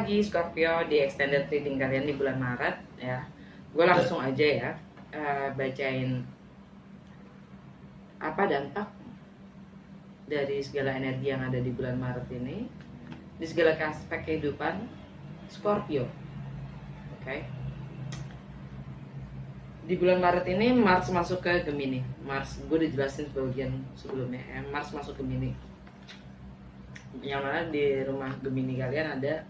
lagi Scorpio di extended reading kalian di bulan Maret ya. Gue langsung aja ya bacain apa dampak dari segala energi yang ada di bulan Maret ini di segala aspek kehidupan Scorpio. Oke. Di bulan Maret ini Mars masuk ke Gemini. Mars, gue udah jelasin bagian sebelumnya ya. Mars masuk Gemini. Yang mana di rumah Gemini kalian ada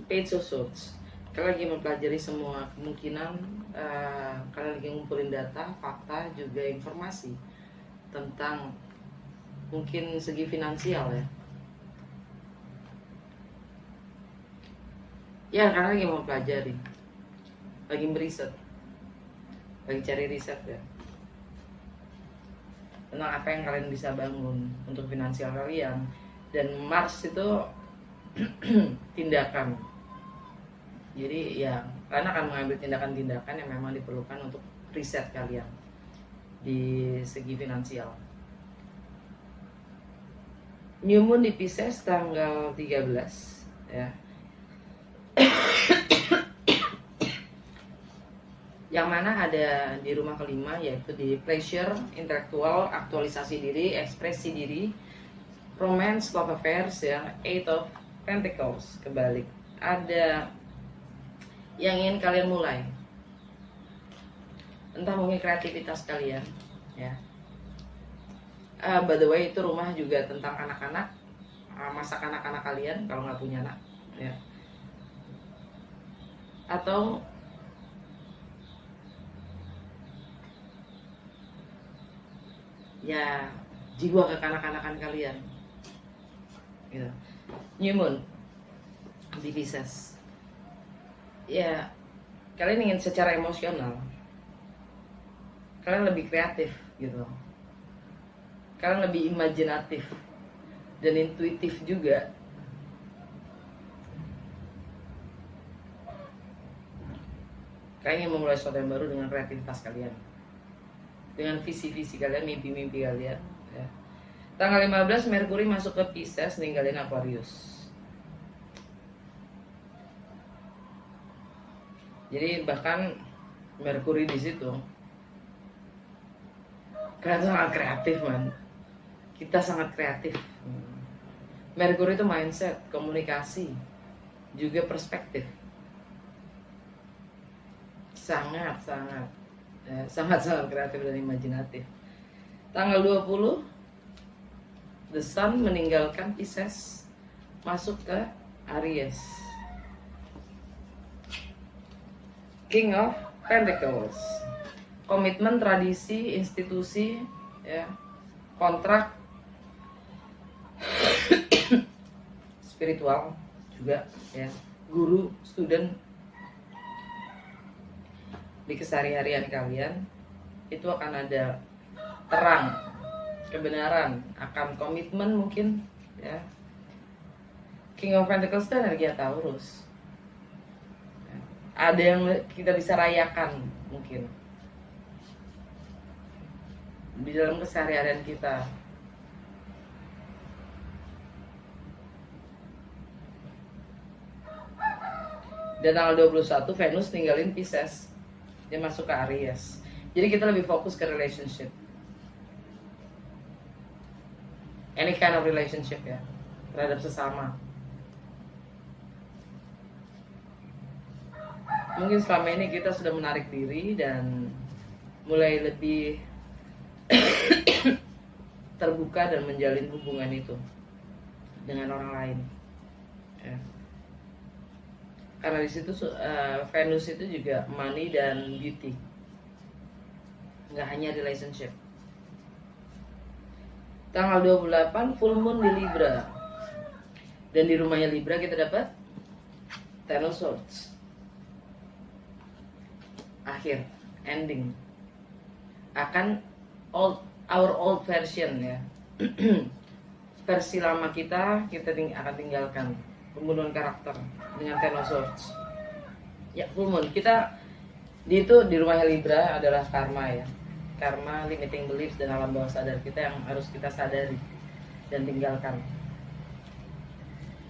Page of Swords. Kalian lagi mempelajari semua kemungkinan, kalian lagi ngumpulin data, fakta, juga informasi tentang mungkin segi finansial ya. Ya, kalian lagi mempelajari, lagi meriset, lagi cari riset ya tentang apa yang kalian bisa bangun untuk finansial kalian. Dan Mars itu tindakan. Jadi ya kalian akan mengambil tindakan-tindakan yang memang diperlukan untuk riset kalian di segi finansial. New Moon di Pisces tanggal 13 ya. Yang mana ada di rumah kelima, yaitu di pleasure, intelektual, aktualisasi diri, ekspresi diri, romance, love affairs ya, Eight of Pentacles kebalik. Ada yang ingin kalian mulai, entah mungkin kreativitas kalian ya. By the way, itu rumah juga tentang anak-anak, masa anak-anak kalian kalau nggak punya anak ya. Atau ya jiwa kekanak-kanakan kalian gitu. New Moon di Pisces ya, kalian ingin secara emosional kalian lebih kreatif gitu, kalian lebih imajinatif dan intuitif juga. Kalian ingin memulai sesuatu yang baru dengan kreativitas kalian, dengan visi-visi kalian, mimpi-mimpi kalian ya. Tanggal 15 Merkuri masuk ke Pisces, ninggalin Aquarius. Jadi bahkan Merkuri di situ, kalian sangat kreatif man. Kita sangat kreatif. Merkuri itu mindset, komunikasi, juga perspektif. Sangat kreatif dan imajinatif. Tanggal 20 The Sun meninggalkan Pisces, masuk ke Aries. King of Pentacles, komitmen, tradisi, institusi ya, kontrak, spiritual juga ya, guru, student. Di keseharian kalian itu akan ada terang, kebenaran, akan komitmen mungkin ya. King of Pentacles itu energi Taurus. Ada yang kita bisa rayakan mungkin di dalam keseharian kita. Dan tanggal 21 Venus ninggalin Pisces, dia masuk ke Aries. Jadi kita lebih fokus ke relationship, any kind of relationship ya, terhadap sesama. Mungkin selama ini kita sudah menarik diri dan mulai lebih terbuka dan menjalin hubungan itu dengan orang lain ya. Karena di situ Venus itu juga money dan beauty, nggak hanya relationship. Tanggal 28 full moon di Libra, dan di rumahnya Libra kita dapat Ten of Swords. Akhir, ending, akan our old version ya. Versi lama kita akan tinggalkan, pembunuhan karakter dengan Ten of Swords. Ya, full moon kita di rumahnya Libra adalah karma ya. Karma, limiting beliefs, dan alam bawah sadar kita yang harus kita sadari dan tinggalkan.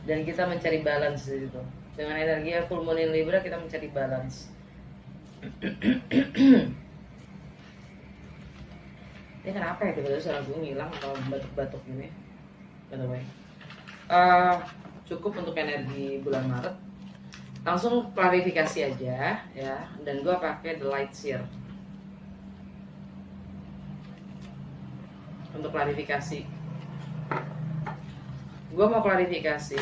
dan kita mencari balance di situ. Dengan energi full moon in Libra kita mencari balance. Ini kenapa ya tiba-tiba suara gue ngilang atau batuk-batuk gini? By the way, cukup untuk energi bulan Maret. Langsung klarifikasi aja ya. Dan gue pakai The Light Seer untuk klarifikasi. Gue mau klarifikasi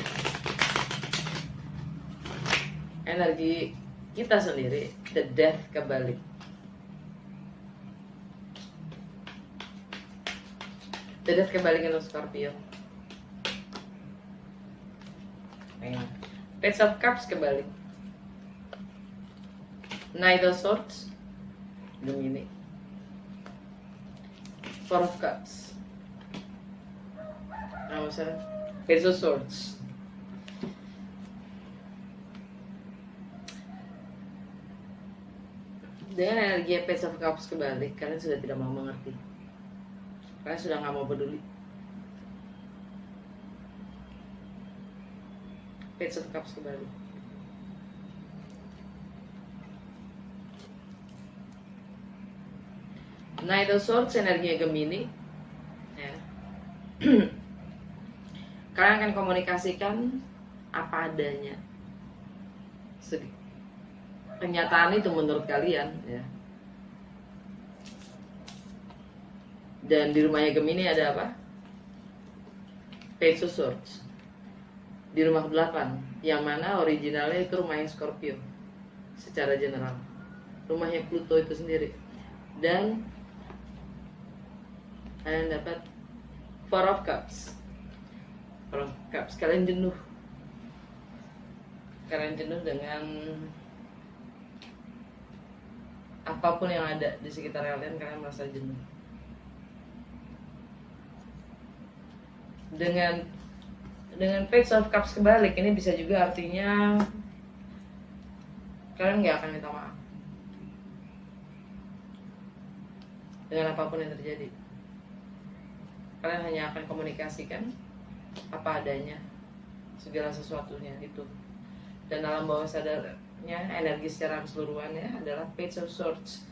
energi kita sendiri, the death kebalik. The death kebalik untuk Scorpio. Page of Cups kebalik. Knight of Swords Gemini. Four of Cups. Nah, misalnya Page of Swords. Dengan energi Page of Cups kebalik, kalian sudah tidak mau mengerti. Kalian sudah nggak mau peduli. Page of Cups kebalik. Knight of Swords energinya Gemini. Ya. Kalian akan komunikasikan apa adanya. Kenyataan itu menurut kalian ya. Dan di rumahnya Gemini ada apa? Page of Swords. Di rumah 8, yang mana originalnya itu rumahnya Scorpio secara general. Rumahnya Pluto itu sendiri. Dan kalian dapat Four of Cups. Four of Cups, kalian jenuh. Kalian jenuh dengan apapun yang ada di sekitar kalian merasa jenuh. Dengan Page of Cups kebalik, ini bisa juga artinya kalian nggak akan minta maaf dengan apapun yang terjadi. Kalian hanya akan komunikasikan apa adanya, segala sesuatunya itu. Dan alam bawah sadarnya, energi secara keseluruhannya adalah Page of Swords,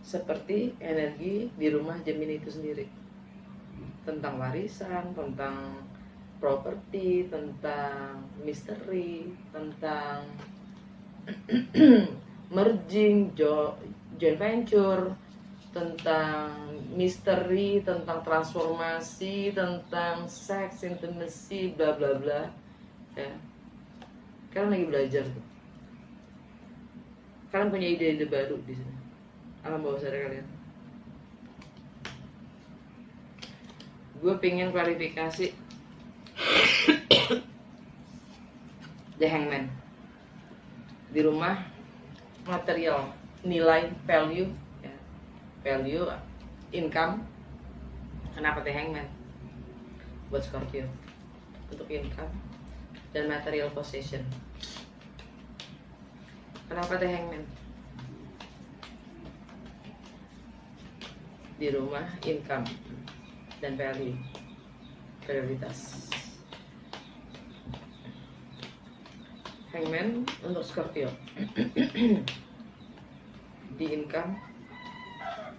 seperti energi di rumah Gemini itu sendiri, tentang warisan, tentang properti, tentang misteri, tentang merging, joint venture, tentang misteri, tentang transformasi, tentang seks, intimacy, bla bla bla. Ya. Kalian lagi belajar tuh. Kalian punya ide-ide baru di sini. Alam bawah sadar kalian. Gue pengen klarifikasi The Hangman di rumah material, nilai, value, ya. Value, income. Kenapa The Hangman? Buat Scorpio, untuk income dan material possession. Kenapa The Hangman? Di rumah income dan value, prioritas. Hangman untuk Scorpio di income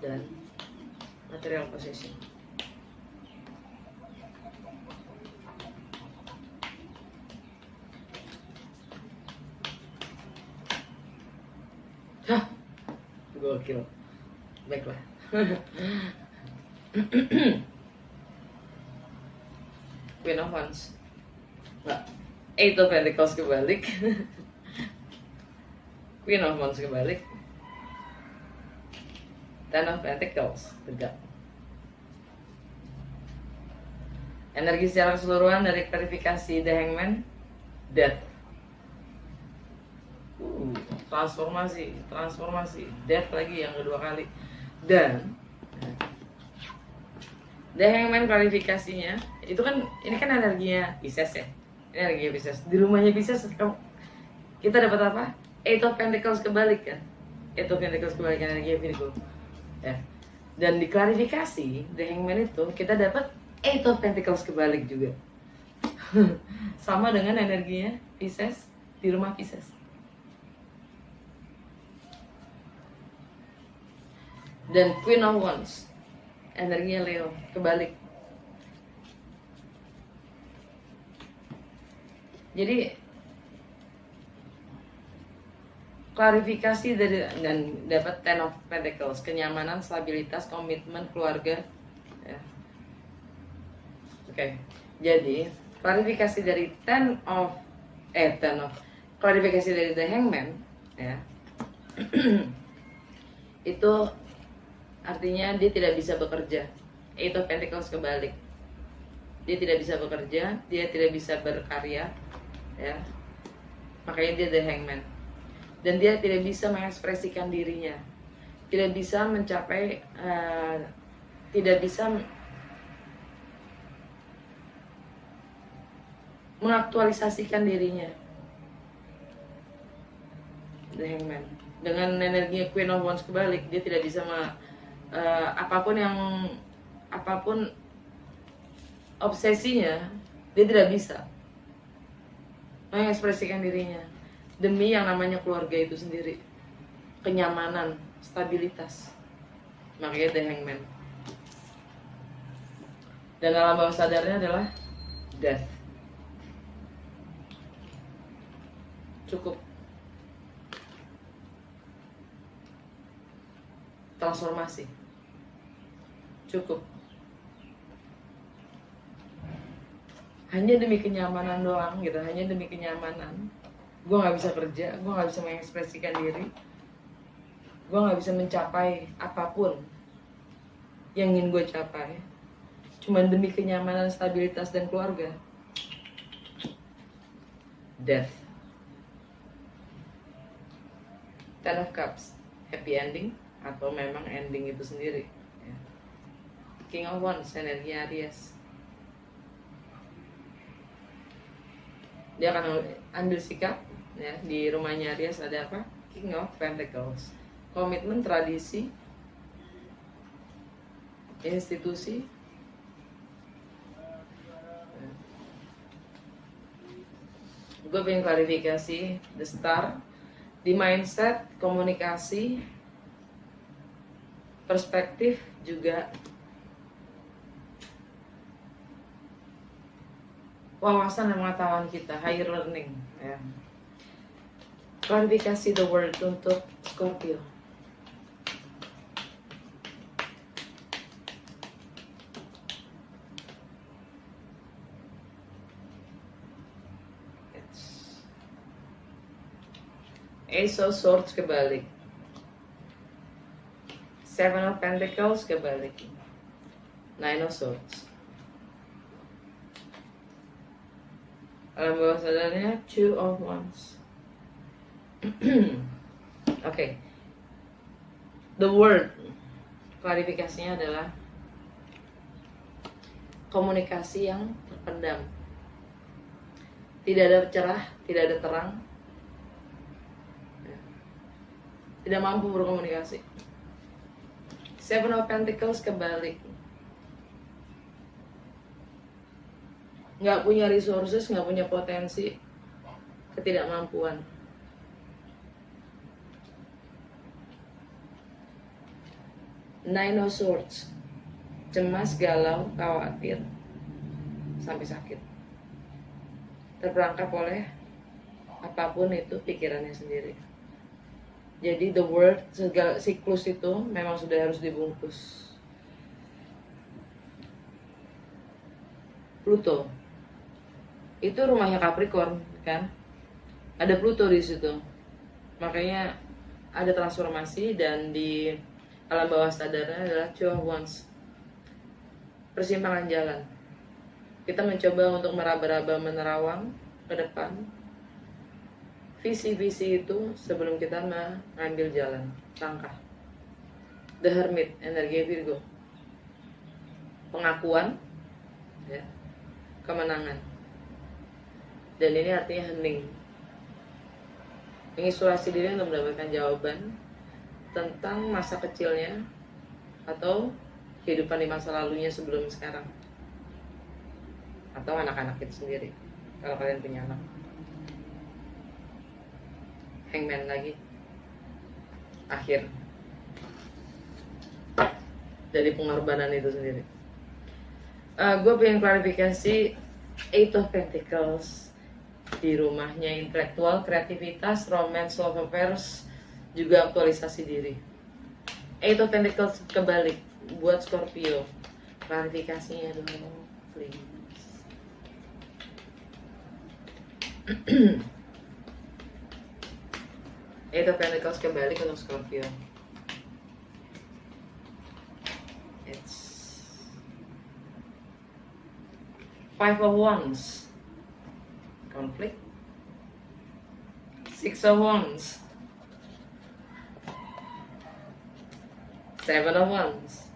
dan material possession. Hah, gokil. Baiklah. Queen of Wands. Nggak. Eight of Pentacles kebalik. Queen of Wands kebalik. Ten of Pentacles tegak. Energi secara keseluruhan dari klarifikasi The Hangman, Death. Transformasi, Death lagi yang kedua kali. Dan The Hangman klarifikasinya itu kan, ini kan energinya Pisces ya. Ini energinya Pisces. Di rumahnya Pisces kita dapat apa? Eight of Pentacles kebalik kan. Eight of Pentacles kebalik energinya Virgo. Ya. Dan di klarifikasi The Hangman itu kita dapat Eight of Pentacles kebalik juga. Sama dengan energinya Pisces di rumah Pisces. Dan Queen of Wands, energinya Leo, kebalik. Jadi klarifikasi dari, dan dapat Ten of Pentacles, kenyamanan, stabilitas, komitmen, keluarga. Ya. Oke, jadi klarifikasi dari klarifikasi dari The Hangman, ya. Itu artinya dia tidak bisa bekerja. Eight of Pentacles kebalik. Dia tidak bisa bekerja, dia tidak bisa berkarya, ya. Makanya dia The Hangman. Dan dia tidak bisa mengekspresikan dirinya, tidak bisa mencapai, tidak bisa mengaktualisasikan dirinya. The Hangman dengan energi Queen of Wands kebalik, dia tidak bisa apapun obsesinya, dia tidak bisa mengekspresikan dirinya demi yang namanya keluarga itu sendiri, kenyamanan, stabilitas. Makanya The Hangman. Dan alam bawah sadarnya adalah death. Cukup. Transformasi. Cukup. Hanya demi kenyamanan doang gitu, hanya demi kenyamanan. Gue gak bisa kerja, gue gak bisa mengekspresikan diri, gue gak bisa mencapai apapun yang ingin gue capai, cuman demi kenyamanan, stabilitas, dan keluarga. Death. Ten of Cups, happy ending atau memang ending itu sendiri, ya. King of Wands, energi Aries. Dia akan ambil sikap, ya. Di rumahnya Aries ada apa? King of Pentacles, komitmen, tradisi, institusi. Gue pengen klarifikasi The Star di mindset, komunikasi, perspektif juga, wawasan dan pengetahuan kita, higher learning, ya. Klarifikasi the word untuk Scorpio. Ace of Swords kebalik, Seven of Pentacles kebalik, Nine of Swords. Alam bawah sadarnya Two of Wands. Oke. The word klarifikasinya adalah komunikasi yang terpendam. Tidak ada cerah, tidak ada terang. Tidak mampu berkomunikasi. Seven of Pentacles kebalik. Nggak punya resources, nggak punya potensi, ketidakmampuan. Nine of Swords, cemas, galau, khawatir, sampai sakit. Terperangkap oleh apapun itu pikirannya sendiri. Jadi the world, segala siklus itu memang sudah harus dibungkus. Pluto itu rumahnya Capricorn, kan? Ada Pluto di situ. Makanya ada transformasi, dan di alam bawah sadarnya adalah Two of Wands. Persimpangan jalan. Kita mencoba untuk meraba-raba, menerawang ke depan. Visi-visi itu sebelum kita mengambil jalan, langkah. The Hermit, energi Virgo. Pengakuan, ya, kemenangan. Dan ini artinya hening. Mengisolasi diri untuk mendapatkan jawaban tentang masa kecilnya atau kehidupan di masa lalunya sebelum sekarang. atau anak-anak itu sendiri kalau kalian punya anak. Hangman lagi, akhir dari pengorbanan itu sendiri. Gue pengen klarifikasi Eight of Pentacles di rumahnya intelektual, kreativitas, romance, love affairs, juga aktualisasi diri. Eight of Pentacles kebalik buat Scorpio. Klarifikasinya dong, please. Eight of Pentacles kebalik untuk Scorpio. It's Five of Wands, conflict. Six of Wands, Seven of Wands,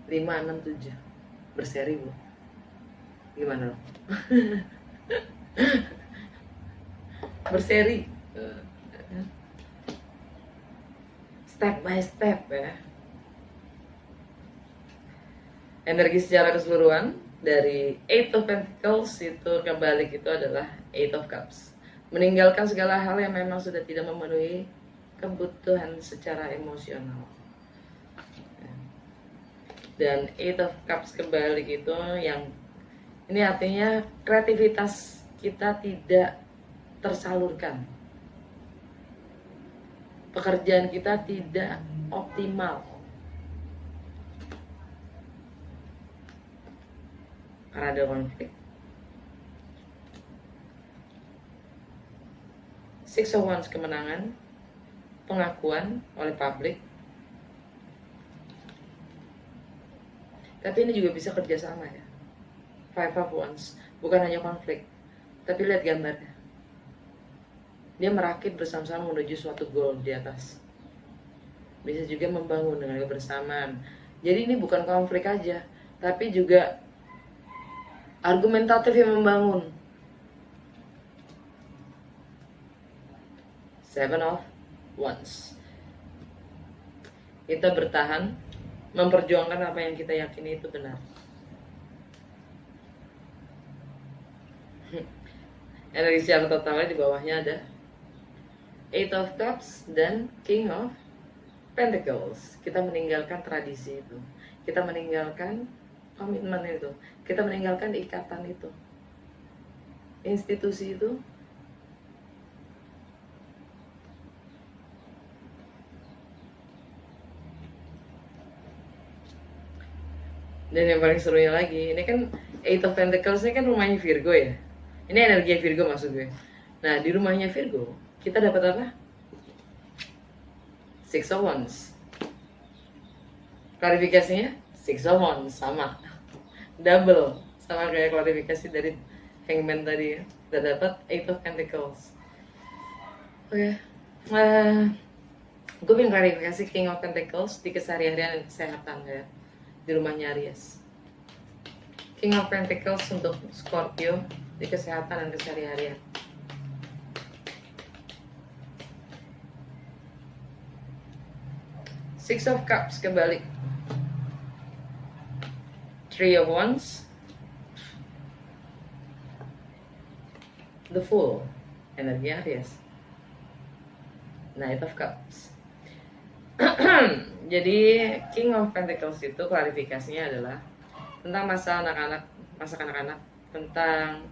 5, 6, 7 berseri bu. Gimana lo? Berseri, step by step ya. Energi secara keseluruhan dari Eight of Pentacles itu kebalik itu adalah Eight of Cups, meninggalkan segala hal yang memang sudah tidak memenuhi kebutuhan secara emosional. Dan Eight of Cups kebalik itu yang ini artinya kreativitas kita tidak tersalurkan, pekerjaan kita tidak optimal karena ada konflik. Six of Wands kemenangan, pengakuan oleh publik. Tapi ini juga bisa kerjasama ya. Five of Wands bukan hanya konflik, tapi lihat gambarnya. Dia merakit bersama-sama menuju suatu goal di atas. Bisa juga membangun dengan kebersamaan. Jadi ini bukan konflik aja, tapi juga argumentatif yang membangun. Seven of Wands. Kita bertahan, memperjuangkan apa yang kita yakini itu benar. Energi secara totalnya di bawahnya ada Eight of Cups dan King of Pentacles. Kita meninggalkan tradisi itu, kita meninggalkan komitmen itu, kita meninggalkan ikatan itu, institusi itu. Dan yang paling serunya lagi, ini kan Eight of Pentacles ini kan rumahnya Virgo ya. Ini energi Virgo maksud gue. Nah di rumahnya Virgo kita dapat apa? Six of Wands. Klarifikasinya Six of Wands sama, double sama kayak klarifikasi dari Hangman tadi ya. Kita dapat Eight of Pentacles. Oke. Gue pengen klarifikasi King of Pentacles di keseharian dan kesehatan ya, di rumahnya Aries. King of Pentacles untuk Scorpio di kesehatan dan keseharian. Six of Cups kebalik. Three of Wands, the Fool, energi Aries. Knight of Cups. Jadi King of Pentacles itu klarifikasinya adalah tentang masa anak-anak, masa kanak-kanak, tentang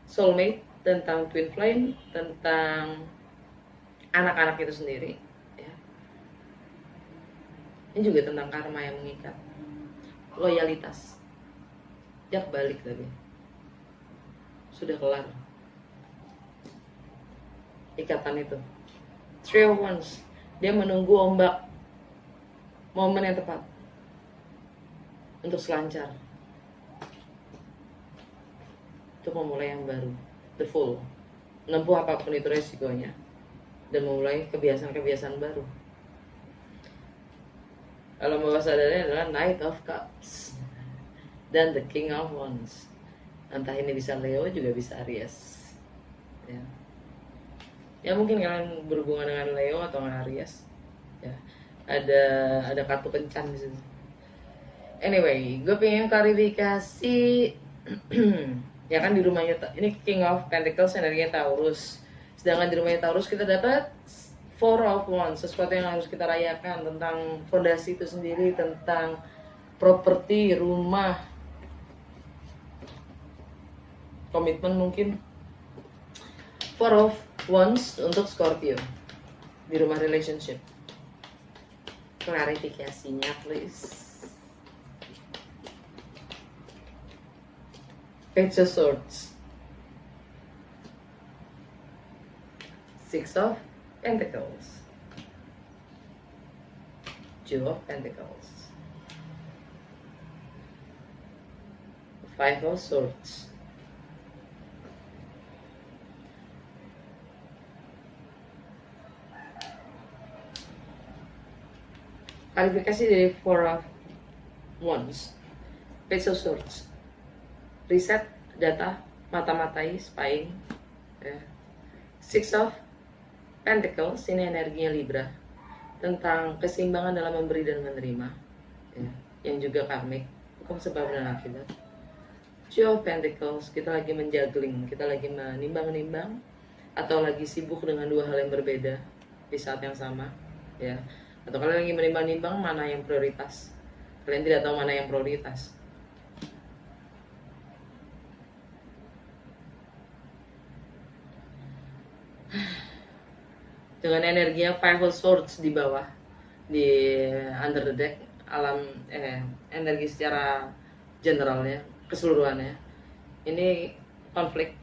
soulmate, tentang twin flame, tentang anak-anak itu sendiri ya. Ini juga tentang karma yang mengikat, loyalitas. Jak balik tadi, sudah kelar ikatan itu. Three of Wands, dia menunggu ombak, momen yang tepat untuk selancar, untuk memulai yang baru. The Fool, menempuh apapun itu resikonya dan memulai kebiasaan-kebiasaan baru. Kalau bawah sadarnya adalah Knight of Cups dan The King of Wands. Entah ini bisa Leo, juga bisa Aries ya. Ya mungkin kalian berhubungan dengan Leo atau dengan Aries ya. Ada kartu kencan di situ. Anyway, gue pengen klarifikasi. Ya kan di rumahnya ini King of Pentacles, energinya Taurus. Sedangkan di rumahnya Taurus kita dapat Four of Wands, sesuatu yang harus kita rayakan tentang fondasi itu sendiri, tentang properti, rumah, komitmen mungkin. Four of Wands untuk Scorpio di rumah relationship. Klarifikasinya please. Page of Swords, Six of Pentacles, Two of Pentacles, Five of Swords, klarifikasi dari Four of Wands, Page of Swords, riset, data, mata-matai, spying, ya. Six of Pentacles, ini energinya Libra, tentang keseimbangan dalam memberi dan menerima, ya. Yang juga karmik, hukum sebab dan akibat. Two of Pentacles, kita lagi menjuggling, kita lagi menimbang-nimbang, atau lagi sibuk dengan dua hal yang berbeda di saat yang sama, ya. Atau kalian lagi menimbang-nimbang mana yang prioritas, kalian tidak tahu mana yang prioritas. Dengan energinya Five of Swords di bawah, di under the deck, energi secara generalnya, keseluruhannya, ini konflik,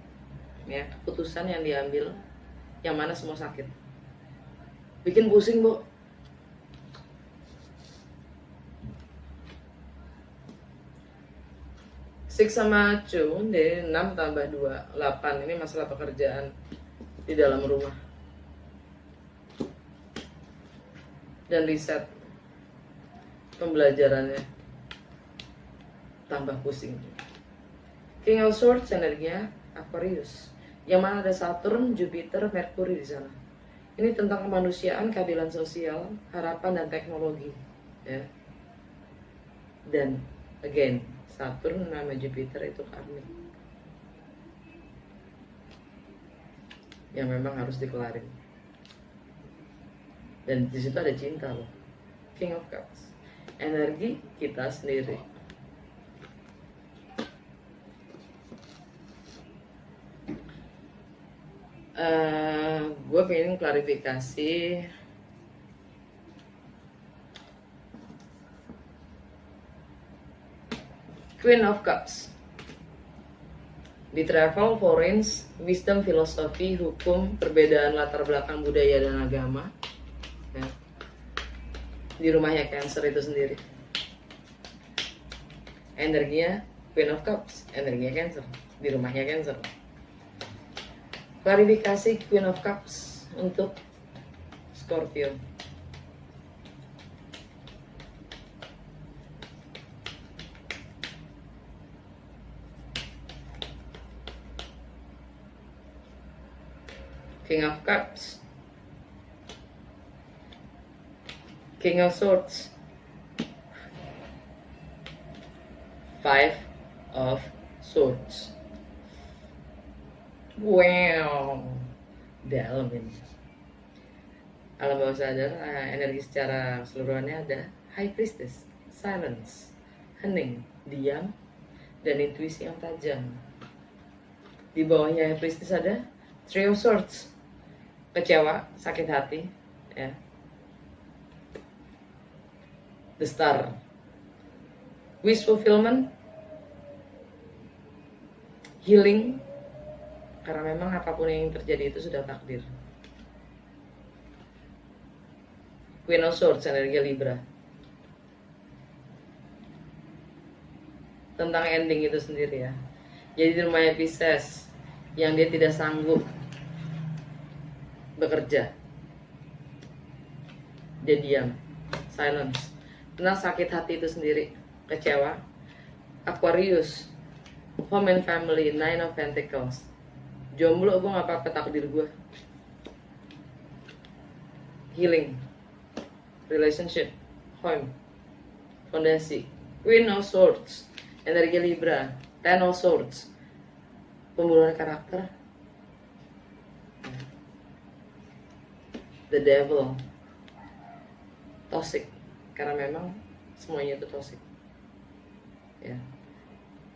ya, keputusan yang diambil, yang mana semua sakit, bikin pusing, Bu. Six sama Two, dari 6 tambah 2, 8, ini masalah pekerjaan di dalam rumah. Dan riset, pembelajarannya tambah pusing. King of Swords energinya Aquarius, yang mana ada Saturn, Jupiter, Mercury di sana. Ini tentang kemanusiaan, keadilan sosial, harapan dan teknologi, ya. Dan again, Saturn nama Jupiter itu karmik, yang memang harus dikelarin. Dan di situ ada cinta loh. King of Cups, energi kita sendiri. Gue pengen klarifikasi Queen of Cups di travel, foreign, wisdom, filosofi, hukum, perbedaan latar belakang budaya dan agama, ya. Di rumahnya Cancer itu sendiri, energinya Queen of Cups, energinya Cancer, di rumahnya Cancer. Klarifikasi Queen of Cups untuk Scorpio. King of Cups, King of Swords, Five of Swords. Wow, dalam ini. Alam bawah sadar, energi secara keseluruhannya ada High Priestess, silence, hening, diam, dan intuisi yang tajam. Di bawahnya High Priestess ada Three of Swords, kecewa, sakit hati, ya. The Star, wish fulfillment, healing, karena memang apapun yang terjadi itu sudah takdir. Queen of Swords, energi Libra, tentang ending itu sendiri, ya. Jadi di rumahnya Pisces, yang dia tidak sanggup bekerja, dia diam, silence, tentang sakit hati itu sendiri, kecewa. Aquarius, home and family, Nine of Pentacles, jomblo, gue gak apa-apa, takdir gue. Healing, relationship, home, fondasi, Queen of Swords, energi Libra. Ten of Swords, pembunuhan karakter. The Devil, toxic, karena memang semuanya itu toxic, ya,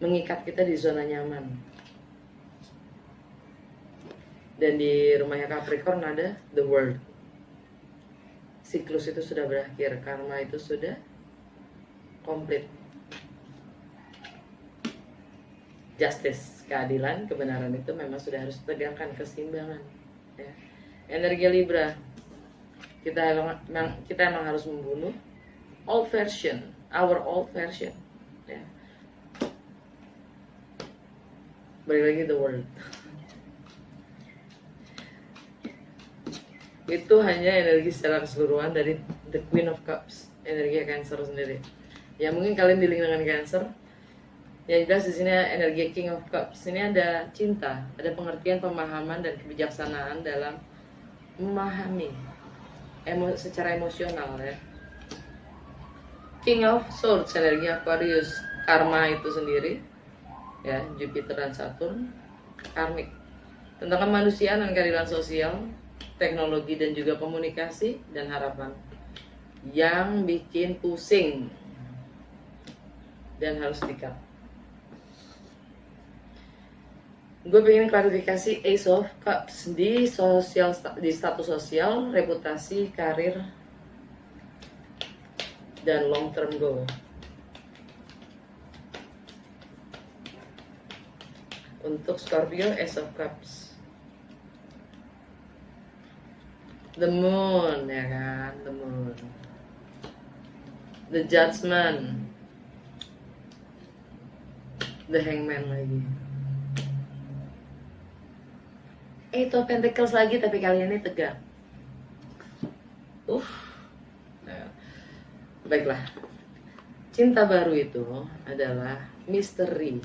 mengikat kita di zona nyaman. Dan di rumahnya Capricorn ada The World, siklus itu sudah berakhir, karma itu sudah komplit. Justice, keadilan, kebenaran itu memang sudah harus ditegakkan, keseimbangan, ya. Energi Libra, kita emang harus membunuh old version, our old version, ya. Balik lagi The World. Itu hanya energi secara keseluruhan dari The Queen of Cups, energi Cancer sendiri. Ya mungkin kalian di-link dengan Cancer. Yang jelas di sini energi King of Cups. Ini ada cinta, ada pengertian, pemahaman dan kebijaksanaan dalam memahami secara emosional, ya. King of Swords, energi Aquarius, karma itu sendiri, ya, Jupiter dan Saturn, karmik, tentang kemanusiaan dan keadilan sosial, teknologi dan juga komunikasi dan harapan yang bikin pusing dan harus di-cut. Gue pengen klarifikasi Ace of Cups di status sosial, reputasi, karir, dan long term goal. Untuk Scorpio, Ace of Cups, The Moon, ya kan, The Moon, The Judgment, The Hangman lagi. Itu Pentacles lagi, tapi kali ini tegak. Nah, baiklah. Cinta baru itu adalah misteri,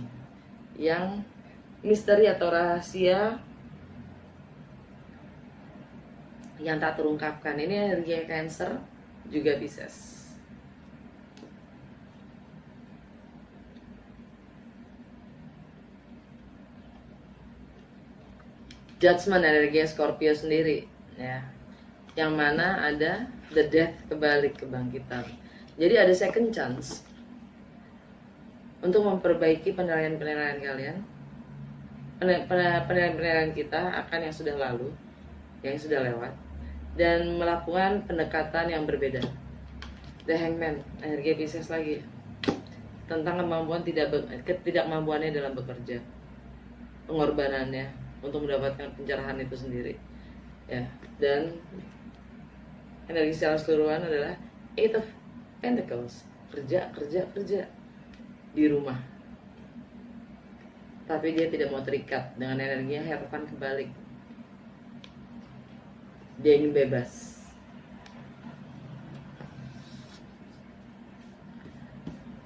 yang misteri atau rahasia yang tak terungkapkan. Ini energi Cancer, juga Pisces. Judgment, energi Scorpio sendiri, ya, yang mana ada the death, kebalik, kebangkitan. Jadi ada second chance untuk memperbaiki penilaian-penilaian kalian, penilaian-penilaian kita akan yang sudah lalu, yang sudah lewat, dan melakukan pendekatan yang berbeda. The Hangman, energi Pisces lagi, tentang kemampuan ketidakmampuannya dalam bekerja, pengorbanannya untuk mendapatkan pencerahan itu sendiri, ya. Dan energi secara keseluruhan adalah Eight of Pentacles, kerja di rumah, tapi dia tidak mau terikat dengan energinya Hierophant kebalik. Dia ingin bebas.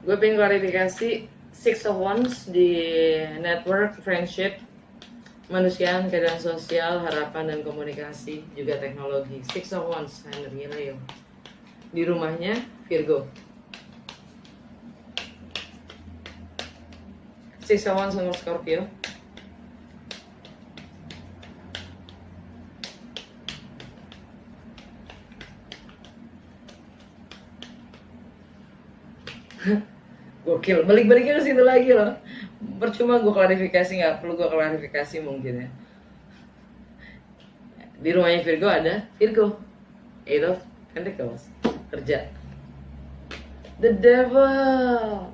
Gue pengen klarifikasi Six of Wands di network, friendship, manusiaan, keadaan sosial, harapan dan komunikasi, juga teknologi. Six of Wands, energi Leo. Di rumahnya Virgo. Six of Wands untuk Scorpio. Gokil, balik-baliknya ke situ lagi loh. Percuma gue klarifikasi, nggak perlu gue klarifikasi mungkin, ya. Di rumahnya Virgo ada Virgo, Eight of Pentacles, kerja. The Devil,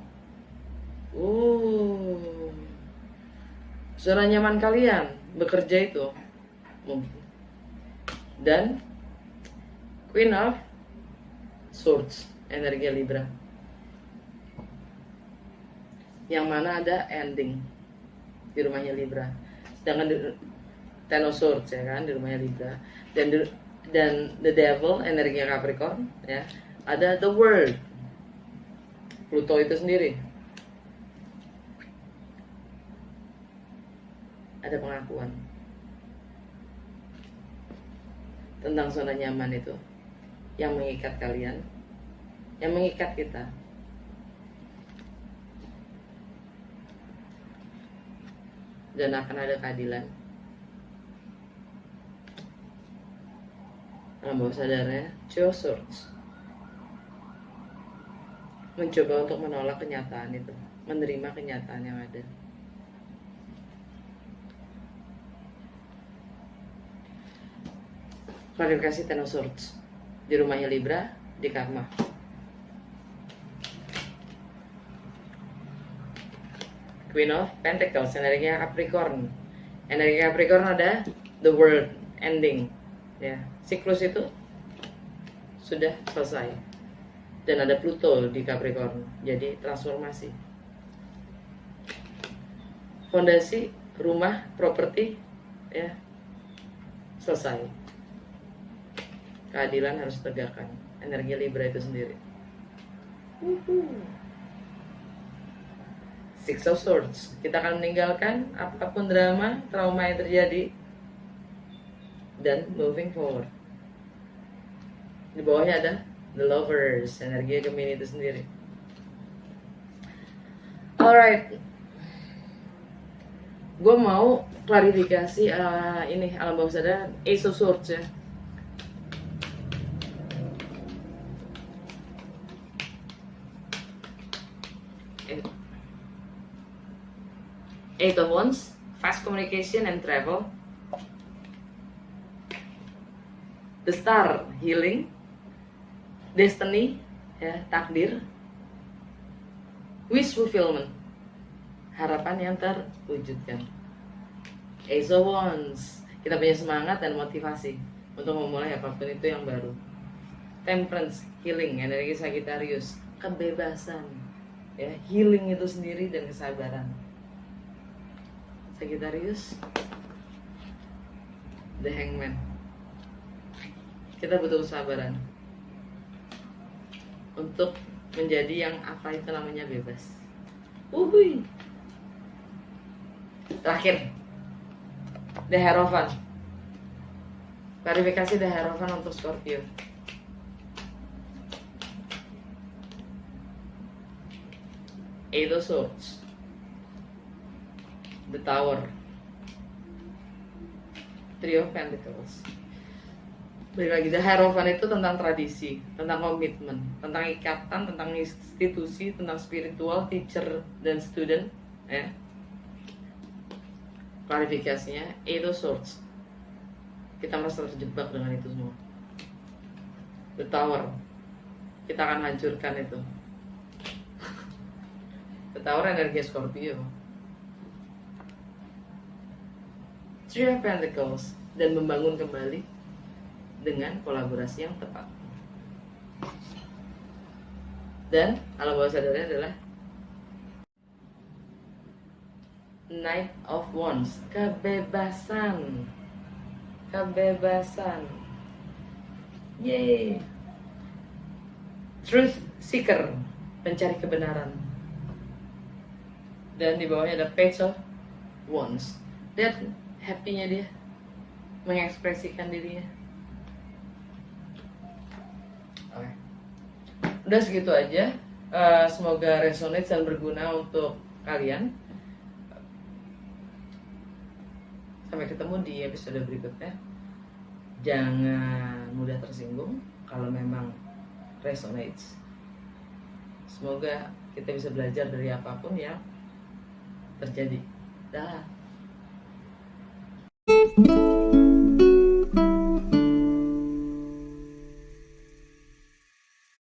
zona nyaman kalian bekerja itu mungkin. Dan Queen of Swords, energi Libra, yang mana ada ending di rumahnya Libra. Sedangkan Ten of Swords, ya kan, di rumahnya Libra. Dan The Devil, energi Capricorn, ya, ada The World, Pluto itu sendiri. Ada pengakuan tentang zona nyaman itu yang mengikat kalian, yang mengikat kita. dan akan ada keadilan. Alam bawah sadarnya, Two of Swords, mencoba untuk menolak kenyataan itu, menerima kenyataan yang ada. Klarifikasi Ten of Swords di rumahnya Libra, di karma. Queen of Pentacles, energinya Capricorn. Energi Capricorn ada the world ending, ya, siklus itu sudah selesai. Dan ada Pluto di Capricorn, jadi transformasi. Fondasi, rumah, properti, ya, selesai. Keadilan harus tegakkan. Energi Libra itu sendiri. Six of Swords, kita akan meninggalkan apapun drama, trauma yang terjadi, dan moving forward. Di bawahnya ada The Lovers, energi Gemini itu sendiri. Alright, gue mau klarifikasi ini alam bawah sadar, Ace of Swords ya. Eight of Wands, fast communication and travel. The Star, healing. Destiny, ya, takdir. Wish fulfillment, harapan yang terwujudkan. Ace of Wands, kita punya semangat dan motivasi untuk memulai apapun itu yang baru. Temperance, healing, energi Sagittarius, kebebasan, ya, healing itu sendiri dan kesabaran. Sagittarius, The Hangman, kita butuh kesabaran untuk menjadi yang apa itu namanya bebas. Uhuy. Terakhir, The Hierophant, klarifikasi The Hierophant untuk Scorpio. Eight of Swords, The Tower, Three of Pentacles. Balik lagi, The Hierophant itu tentang tradisi, tentang komitmen, tentang ikatan, tentang institusi, tentang spiritual, teacher dan student, ya. Klarifikasinya, Eight of Swords, kita merasa terjebak dengan itu semua. The Tower, kita akan hancurkan itu. The Tower energi Scorpio. Three of Pentacles, dan membangun kembali dengan kolaborasi yang tepat. Dan alam bawah sadarnya adalah Knight of Wands, kebebasan. Kebebasan. Yeay. Truth Seeker, pencari kebenaran. Dan di bawahnya ada Page of Wands. Lihat happy-nya dia, mengekspresikan dirinya. Oke. Udah segitu aja. Semoga resonate dan berguna untuk kalian. Sampai ketemu di episode berikutnya. Jangan mudah tersinggung kalau memang resonates. Semoga kita bisa belajar dari apapun yang terjadi. Dah.